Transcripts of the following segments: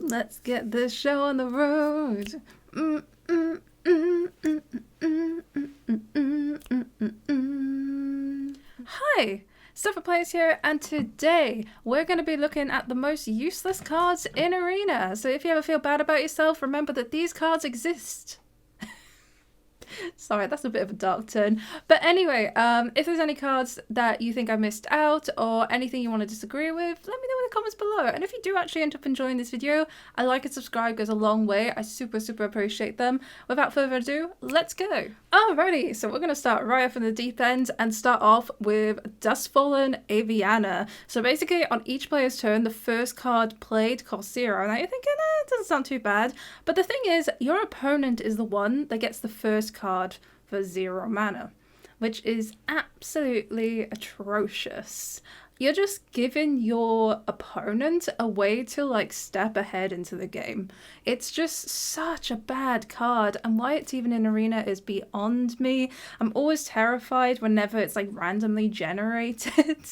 Let's get this show on the road. Hi, Sophaplays here, and today we're going to be looking at the most useless cards in Arena. So if you ever feel bad about yourself, remember that these cards exist. Sorry, that's a bit of a dark turn. But anyway, if there's any cards that you think I missed out or anything you want to disagree with, let me know in the comments below. And if you do actually end up enjoying this video, a like and subscribe goes a long way. I super appreciate them. Without further ado, let's go. Alrighty, so we're going to start right off in the deep end and start off with Dustfallen Aviana. So basically, on each player's turn, the first card played costs 0. Now you're thinking, it doesn't sound too bad. But the thing is, your opponent is the one that gets the first card for 0 mana, which is absolutely atrocious. You're just giving your opponent a way to like step ahead into the game. It's just such a bad card, and why it's even in Arena is beyond me. I'm always terrified whenever it's like randomly generated.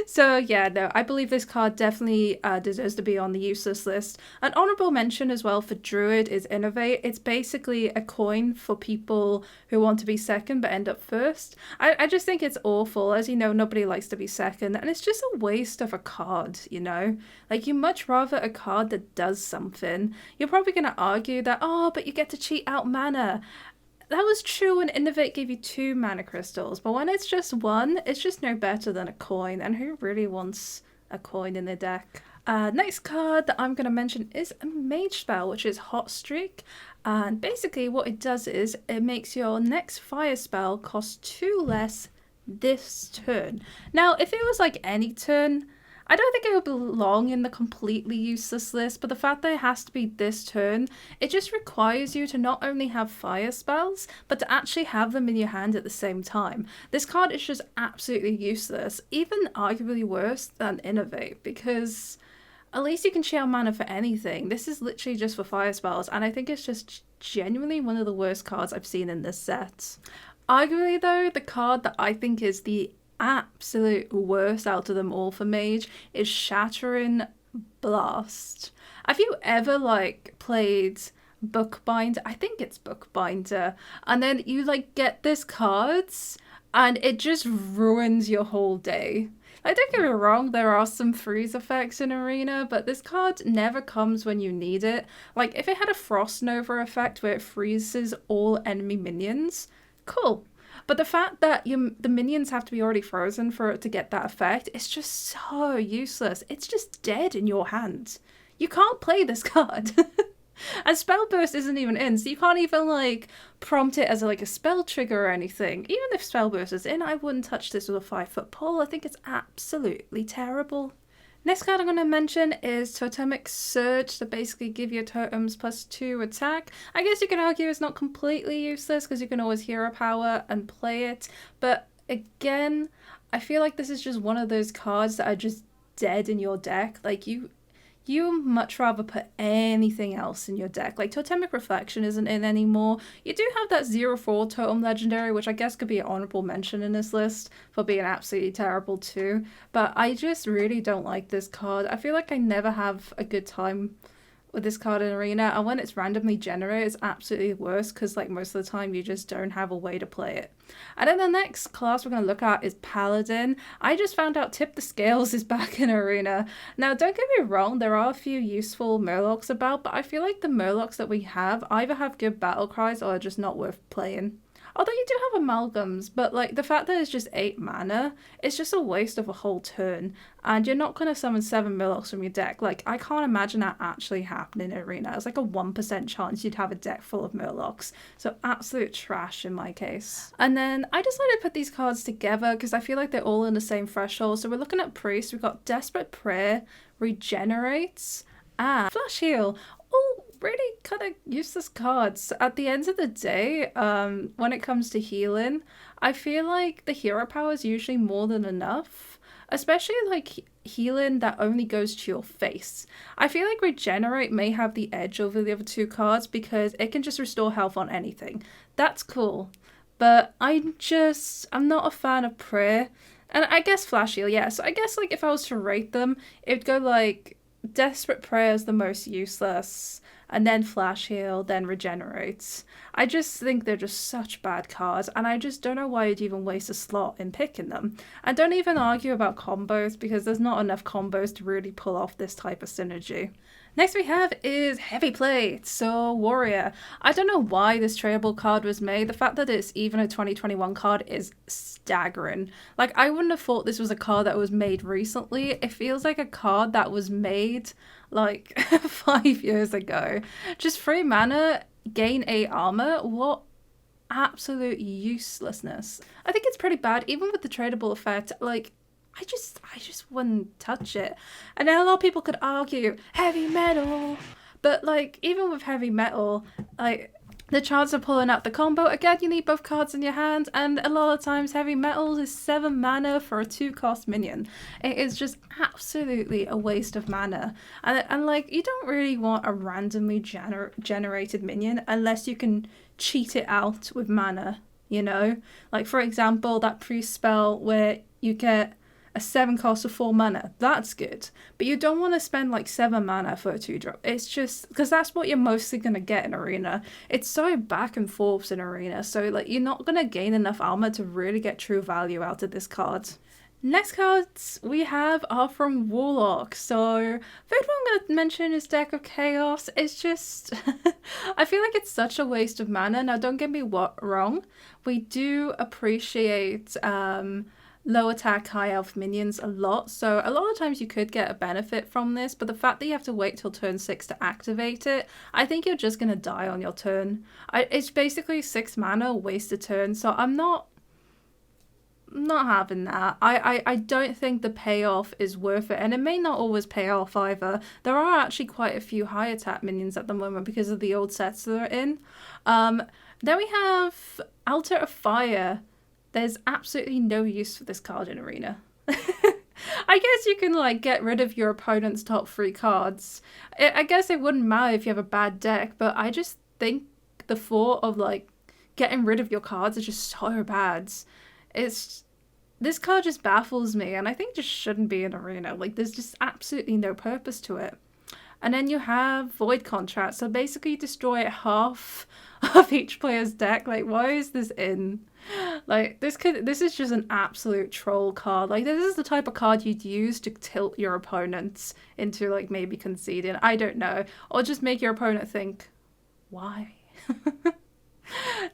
So yeah, no, I believe this card definitely deserves to be on the useless list. An honorable mention as well for Druid is Innovate. It's basically a coin for people who want to be second but end up first. I just think it's awful. As you know, nobody likes to be second, and it's just a waste of a card, you know? Like, you much rather a card that does something. You're probably going to argue that, oh, but you get to cheat out mana. That was true when Innovate gave you 2 mana crystals, but when it's just 1, it's just no better than a coin, and who really wants a coin in their deck? Next card that I'm going to mention is a mage spell, which is Hot Streak, and basically what it does is it makes your next fire spell cost 2 less this turn. Now, if it was like any turn, I don't think it would belong in the completely useless list, but the fact that it has to be this turn, it just requires you to not only have fire spells, but to actually have them in your hand at the same time. This card is just absolutely useless, even arguably worse than Innovate, because at least you can share mana for anything. This is literally just for fire spells, and I think it's just genuinely one of the worst cards I've seen in this set. Arguably though, the card that I think is the absolute worst out of them all for mage is Shattering Blast. Have you ever like played Bookbinder? I think it's Bookbinder, and then you like get this cards and it just ruins your whole day. Like, don't get me wrong, there are some freeze effects in Arena, but this card never comes when you need it. Like, if it had a Frost Nova effect where it freezes all enemy minions, cool. But the fact that the minions have to be already frozen for it to get that effect, it's just so useless. It's just dead in your hand. You can't play this card. And Spell Burst isn't even in, so you can't even like prompt it as like a spell trigger or anything. Even if Spell Burst is in, I wouldn't touch this with a 5-foot pole. I think it's absolutely terrible. Next card I'm going to mention is Totemic Surge, to basically give your totems +2 attack. I guess you can argue it's not completely useless because you can always hero power and play it, but again, I feel like this is just one of those cards that are just dead in your deck. Like, you much rather put anything else in your deck. Like, Totemic Reflection isn't in anymore. You do have that 0/4 Totem Legendary, which I guess could be an honorable mention in this list for being absolutely terrible too. But I just really don't like this card. I feel like I never have a good time with this card in Arena, and when it's randomly generated, it's absolutely worse because like most of the time you just don't have a way to play it. And then the next class we're going to look at is Paladin. I just found out Tip the Scales is back in Arena. Now, don't get me wrong, there are a few useful Murlocs about, but I feel like the Murlocs that we have either have good battle cries or are just not worth playing. Although you do have amalgams, but like the fact that it's just 8 mana, it's just a waste of a whole turn. And you're not going to summon 7 Murlocs from your deck. Like, I can't imagine that actually happening in Arena. It's like a 1% chance you'd have a deck full of Murlocs. So absolute trash in my case. And then I decided to put these cards together because I feel like they're all in the same threshold. So we're looking at Priest. We've got Desperate Prayer, Regenerates, and Flash Heal. All really kind of useless cards. At the end of the day, when it comes to healing, I feel like the hero power is usually more than enough, especially like healing that only goes to your face. I feel like Regenerate may have the edge over the other 2 cards because it can just restore health on anything. That's cool, but I'm not a fan of Prayer. And I guess Flash Heal, yeah. So I guess like if I was to rate them, it would go like Desperate Prayer is the most useless, and then Flash Heal, then Regenerates. I just think they're just such bad cards, and I just don't know why you'd even waste a slot in picking them. And don't even argue about combos, because there's not enough combos to really pull off this type of synergy. Next we have is Heavy Plate, so Warrior. I don't know why this tradable card was made. The fact that it's even a 2021 card is staggering. Like, I wouldn't have thought this was a card that was made recently. It feels like a card that was made like 5 years ago. Just 3 mana, gain 8 armor. What absolute uselessness. I think it's pretty bad, even with the tradable effect. Like, I just wouldn't touch it. And then a lot of people could argue heavy metal, but like, even with heavy metal, like, the chance of pulling out the combo, again, you need both cards in your hand, and a lot of times heavy metal is 7 mana for a 2-cost minion. It is just absolutely a waste of mana. And like, you don't really want a randomly generated minion unless you can cheat it out with mana, you know? Like, for example, that priest spell where you get a 7 cost of 4 mana, that's good. But you don't want to spend like 7 mana for a 2-drop. It's just, because that's what you're mostly going to get in Arena. It's so back and forth in Arena, so like, you're not going to gain enough armor to really get true value out of this card. Next cards we have are from Warlock. So third one I'm going to mention is Deck of Chaos. It's just, I feel like it's such a waste of mana. Now don't get me wrong, we do appreciate low attack, high health minions a lot. So a lot of times you could get a benefit from this, but the fact that you have to wait till turn 6 to activate it, I think you're just going to die on your turn. It's basically 6 mana, waste a turn. So I'm not having that. I don't think the payoff is worth it, and it may not always pay off either. There are actually quite a few high attack minions at the moment because of the old sets they're in. Then we have Altar of Fire. There's absolutely no use for this card in Arena. I guess you can like get rid of your opponent's top 3 cards. I guess it wouldn't matter if you have a bad deck, but I just think the thought of like getting rid of your cards is just so bad. This card just baffles me, and I think just shouldn't be in Arena. Like, there's just absolutely no purpose to it. And then you have Void Contract, so basically you destroy half of each player's deck. Like, why is this in? Like, this is just an absolute troll card. Like, this is the type of card you'd use to tilt your opponents into like maybe conceding, I don't know, or just make your opponent think, why?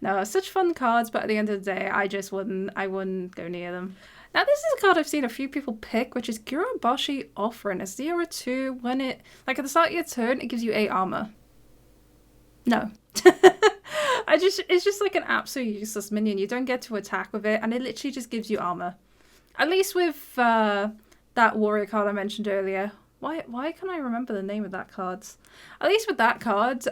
No, such fun cards, but at the end of the day, I wouldn't go near them. Now, this is a card I've seen a few people pick, which is Gurubashi Offering. A 0/2, when it, like, at the start of your turn, it gives you 8 armor. No. It's just like an absolute useless minion. You don't get to attack with it, and it literally just gives you armor. At least with that warrior card I mentioned earlier. Why can't I remember the name of that card? At least with that card,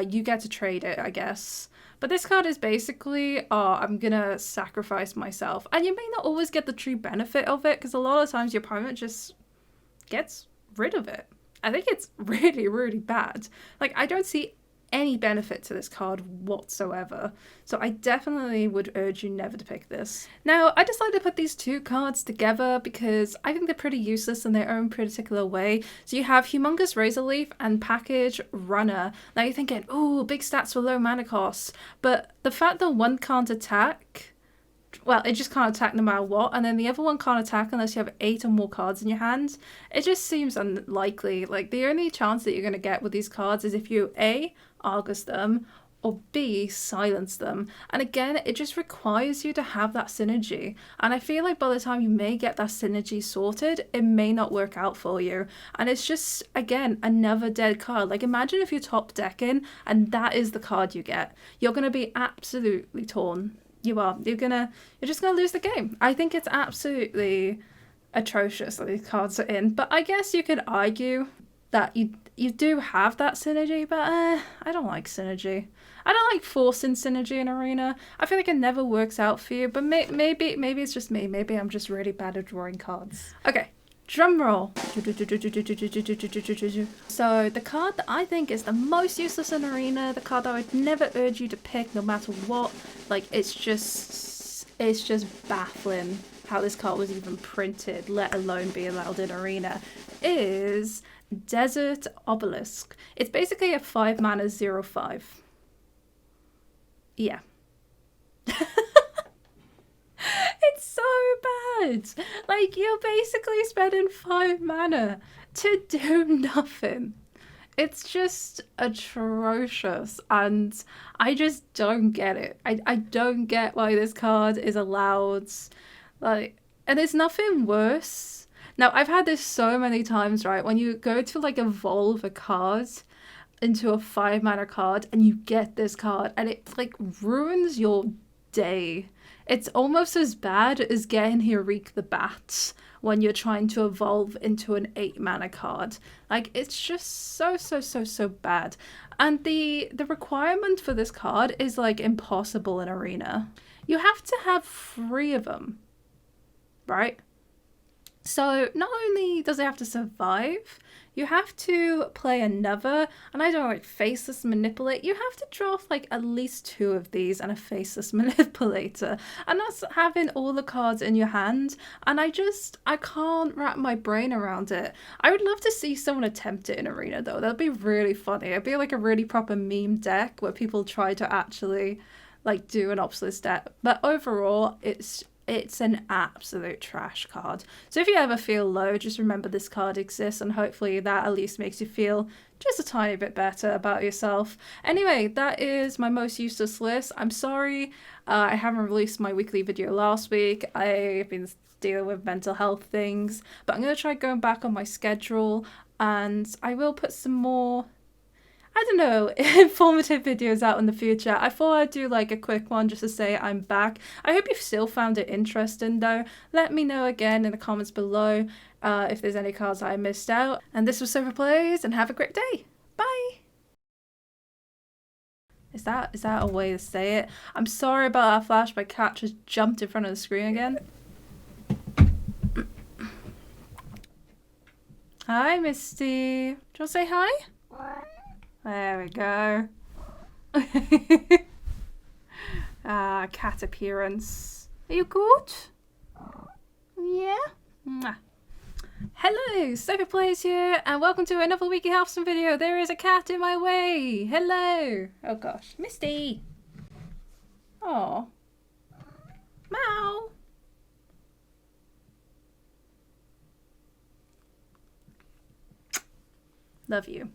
you get to trade it, I guess. But this card is basically, I'm gonna sacrifice myself. And you may not always get the true benefit of it, because a lot of times your opponent just gets rid of it. I think it's really, really bad. Like, I don't see any benefit to this card whatsoever. So I definitely would urge you never to pick this. Now, I decided to put these 2 cards together because I think they're pretty useless in their own particular way. So you have Humongous Razor Leaf and Package Runner. Now you're thinking, oh, big stats for low mana costs. But the fact that one can't attack, well, it just can't attack no matter what, and then the other one can't attack unless you have 8 or more cards in your hand. It just seems unlikely. Like, the only chance that you're going to get with these cards is if you A, Argus them, or B, silence them. And again, it just requires you to have that synergy. And I feel like by the time you may get that synergy sorted, it may not work out for you. And it's just, again, another dead card. Like, imagine if you're top decking and that is the card you get. You're going to be absolutely torn. You are. You're just gonna lose the game. I think it's absolutely atrocious that these cards are in. But I guess you could argue that you do have that synergy, but I don't like synergy. I don't like forcing synergy in Arena. I feel like it never works out for you. But maybe it's just me. Maybe I'm just really bad at drawing cards. Okay. Drum roll. So the card that I think is the most useless in Arena, the card that I would never urge you to pick no matter what, like, it's just baffling how this card was even printed, let alone be allowed in Arena, is Desert Obelisk. It's basically a 5 mana 0/5. Yeah. It's so bad. Like, you're basically spending 5 mana to do nothing. It's just atrocious, and I just don't get it. I don't get why this card is allowed. Like, and there's nothing worse. Now, I've had this so many times, right? When you go to like evolve a card into a 5 mana card and you get this card and it like ruins your day. It's almost as bad as getting Heroic the Bat when you're trying to evolve into an 8 mana card. Like, it's just so bad. And the requirement for this card is like impossible in Arena. You have to have 3 of them, right? So not only does it have to survive, you have to play another, and I don't know, like Faceless Manipulate. You have to draft like at least 2 of these and a Faceless Manipulator. And that's having all the cards in your hand. And I can't wrap my brain around it. I would love to see someone attempt it in Arena though. That'd be really funny. It'd be like a really proper meme deck where people try to actually like do an Obelisk deck. But overall, it's an absolute trash card. So if you ever feel low, just remember this card exists, and hopefully that at least makes you feel just a tiny bit better about yourself. Anyway, that is my most useless list. I'm sorry I haven't released my weekly video last week. I've been dealing with mental health things, but I'm going to try going back on my schedule, and I will put some more, I don't know, informative videos out in the future. I thought I'd do like a quick one just to say I'm back. I hope you've still found it interesting though. Let me know again in the comments below if there's any cards I missed out. And this was Sophaplays, and have a great day. Bye! Is that a way to say it? I'm sorry about that flash. My cat just jumped in front of the screen again. Hi, Misty. Do you want to say hi? There we go. Cat appearance. Are you good? Yeah? Mwah. Hello, Sophaplays here, and welcome to another weekly Hearthstone video. There is a cat in my way. Hello. Oh gosh. Misty. Oh. Meow. Love you.